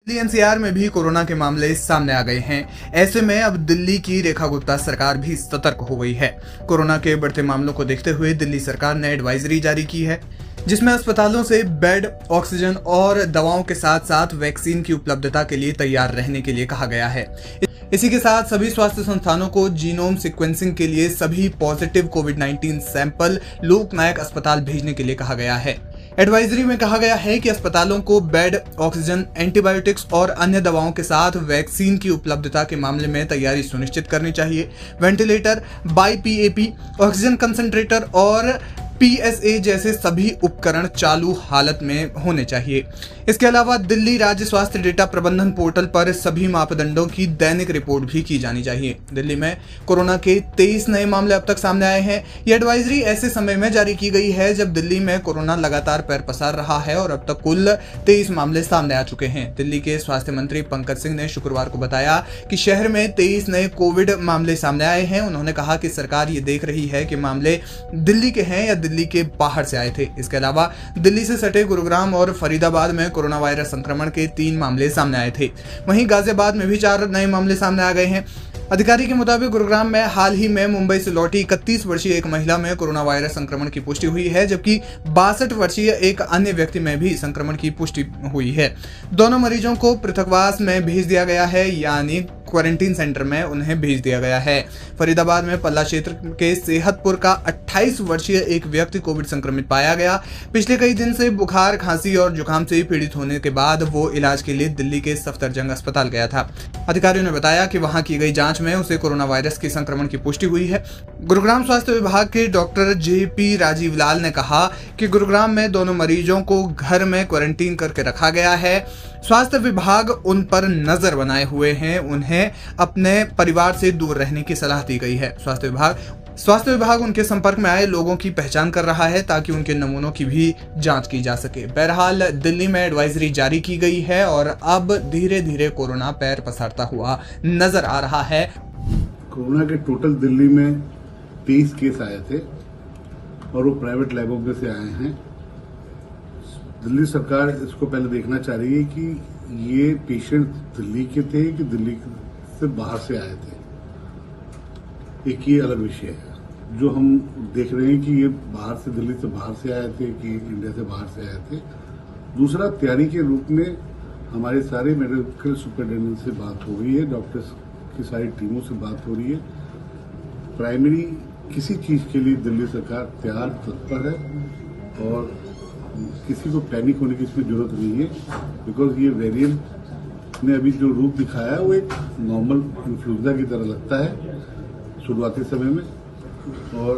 Delhi NCR में भी corona के मामले सामने आ गए हैं। ऐसे में अब दिल्ली की रेखा गुप्ता सरकार भी सतर्क हो गई है। कोरोना के बढ़ते मामलों को देखते हुए दिल्ली सरकार ने एडवाइजरी जारी की है, जिसमें अस्पतालों से बेड, ऑक्सीजन और दवाओं के साथ साथ वैक्सीन की उपलब्धता के लिए तैयार रहने के लिए कहा गया है। इसी के साथ सभी स्वास्थ्य संस्थानों को जीनोम सीक्वेंसिंग के लिए सभी पॉजिटिव कोविड-19 सैंपल लोकनायक अस्पताल भेजने के लिए कहा गया है। एडवाइजरी में कहा गया है कि अस्पतालों को बेड, ऑक्सीजन, एंटीबायोटिक्स और अन्य दवाओं के साथ वैक्सीन की उपलब्धता के मामले में तैयारी सुनिश्चित करनी चाहिए। वेंटिलेटर, बाईपीएपी, ऑक्सीजन कंसंट्रेटर और PSA जैसे सभी उपकरण चालू हालत में होने चाहिए। इसके अलावा दिल्ली राज्य स्वास्थ्य डेटा प्रबंधन पोर्टल पर सभी मापदंडों की दैनिक रिपोर्ट भी की जानी चाहिए। दिल्ली में कोरोना के 23 नए मामले अब तक सामने आए हैं। ये एडवाइजरी ऐसे समय में जारी की गई है जब दिल्ली में कोरोना लगातार पैर पसार रहा है और अब तक कुल 23 मामले सामने आ चुके हैं। दिल्ली के स्वास्थ्य मंत्री पंकज सिंह ने शुक्रवार को बताया कि शहर में 23 नए कोविड मामले सामने आए हैं। उन्होंने कहा कि सरकार ये देख रही है कि मामले दिल्ली के हैं या दिल्ली के बाहर से आए थे। इसके अलावा दिल्ली से सटे गुरुग्राम और फरीदाबाद में कोरोना वायरस संक्रमण के 3 मामले सामने आए थे। वहीं गाजियाबाद में भी 4 नए मामले सामने आ गए हैं। अधिकारी के मुताबिक गुरुग्राम में हाल ही में मुंबई से लौटी 31 वर्षीय एक महिला में कोरोना वायरस संक्रमण की पुष्टि हुई है, जबकि 62 वर्षीय एक अन्य व्यक्ति में भी संक्रमण की पुष्टि हुई है। दोनों मरीजों को पृथकवास में भेज दिया गया है, यानी क्वारंटीन सेंटर में उन्हें भेज दिया गया है। फरीदाबाद में पल्ला क्षेत्र के सेहतपुर का 28 वर्षीय एक व्यक्ति कोविड संक्रमित पाया गया। पिछले कई दिन से बुखार, खांसी और जुकाम से पीड़ित होने के बाद वो इलाज के लिए दिल्ली के सफदरजंग अस्पताल गया था। अधिकारियों ने बताया कि वहां की गई जांच में उसे कोरोना वायरस के संक्रमण की पुष्टि हुई है। गुरुग्राम स्वास्थ्य विभाग के डॉक्टर JP राजीव लाल ने कहा कि गुरुग्राम में दोनों मरीजों को घर में क्वारंटीन करके रखा गया है। स्वास्थ्य विभाग उन पर नजर बनाए हुए हैं, उन्हें अपने परिवार से दूर रहने की सलाह दी गई है। स्वास्थ्य विभाग उनके संपर्क में आए लोगों की पहचान कर रहा है ताकि उनके नमूनों की भी जांच की जा सके। बहरहाल दिल्ली में एडवाइजरी जारी की गई है और अब धीरे धीरे कोरोना पैर पसारता हुआ नजर आ रहा है। कोरोना के टोटल दिल्ली में 23 केस आए थे और वो प्राइवेट लैबों में से आए हैं। दिल्ली सरकार इसको पहले देखना चाह रही है कि ये पेशेंट दिल्ली के थे कि दिल्ली से बाहर से आए थे। एक ये अलग विषय है जो हम देख रहे हैं कि ये बाहर से, दिल्ली से बाहर से आए थे कि इंडिया से बाहर से आए थे। दूसरा, तैयारी के रूप में हमारे सारे मेडिकल सुपरिटेंडेंट से बात हो रही है, डॉक्टर्स की सारी टीमों से बात हो रही है। प्राइमरी किसी चीज के लिए दिल्ली सरकार तैयार, तत्पर है और किसी को पैनिक होने की इसमें जरूरत नहीं है, बिकॉज ये वेरिएंट ने अभी जो रूप दिखाया है वो एक नॉर्मल इन्फ्लुएंजा की तरह लगता है शुरुआती समय में, और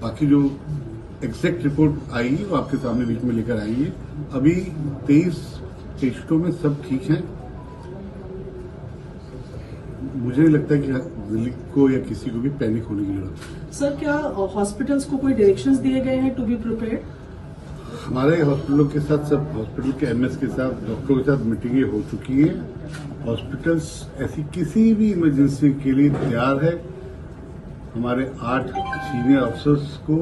बाकी जो एग्जैक्ट रिपोर्ट आएगी वो आपके सामने बीच में लेकर आएंगे। अभी 23 पेशेंटों में सब ठीक हैं। मुझे नहीं लगता कि दिल्ली को या किसी को भी पैनिक होने की जरूरत है। सर, क्या हॉस्पिटल्स को कोई डायरेक्शंस दिए गए हैं टू बी प्रिपेयर्ड? हमारे हॉस्पिटलों के साथ, सब हॉस्पिटल के MS के साथ, डॉक्टरों के साथ मीटिंगें हो चुकी हैं। हॉस्पिटल्स ऐसी किसी भी इमरजेंसी के लिए तैयार है। हमारे 8 सीनियर अफसर्स को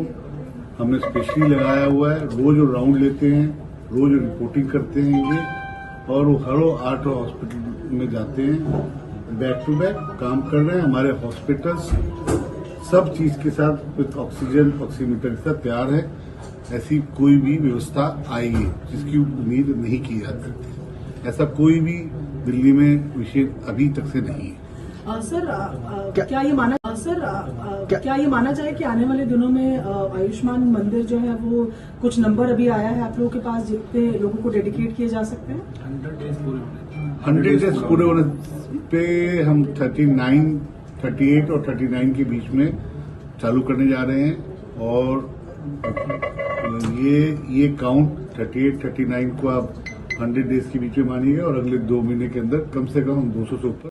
हमने स्पेशली लगाया हुआ है। रोज वो राउंड लेते हैं, रोज रिपोर्टिंग करते हैं ये, और वो हर 8 हॉस्पिटल में जाते हैं, बैक टू बैक काम कर रहे हैं। हमारे हॉस्पिटल्स सब चीज के साथ विद ऑक्सीजन, ऑक्सीमीटर के साथ तैयार है। ऐसी कोई भी व्यवस्था आएगी जिसकी उम्मीद नहीं की जा सकती। ऐसा कोई भी दिल्ली में विषय अभी तक से नहीं है। क्या ये माना जाए कि आने वाले दिनों में आयुष्मान मंदिर जो है वो कुछ नंबर अभी आया है आप लोगों के पास जितने लोगों को डेडिकेट किए जा सकते हैं? 100 डेज पूरे होने पे हम 38 और 39 के बीच में चालू करने जा रहे हैं, और ये काउंट 38-39 को आप 100 डेज के बीच में मानिएगा और अगले 2 महीने के अंदर कम से कम हम 200 से ऊपर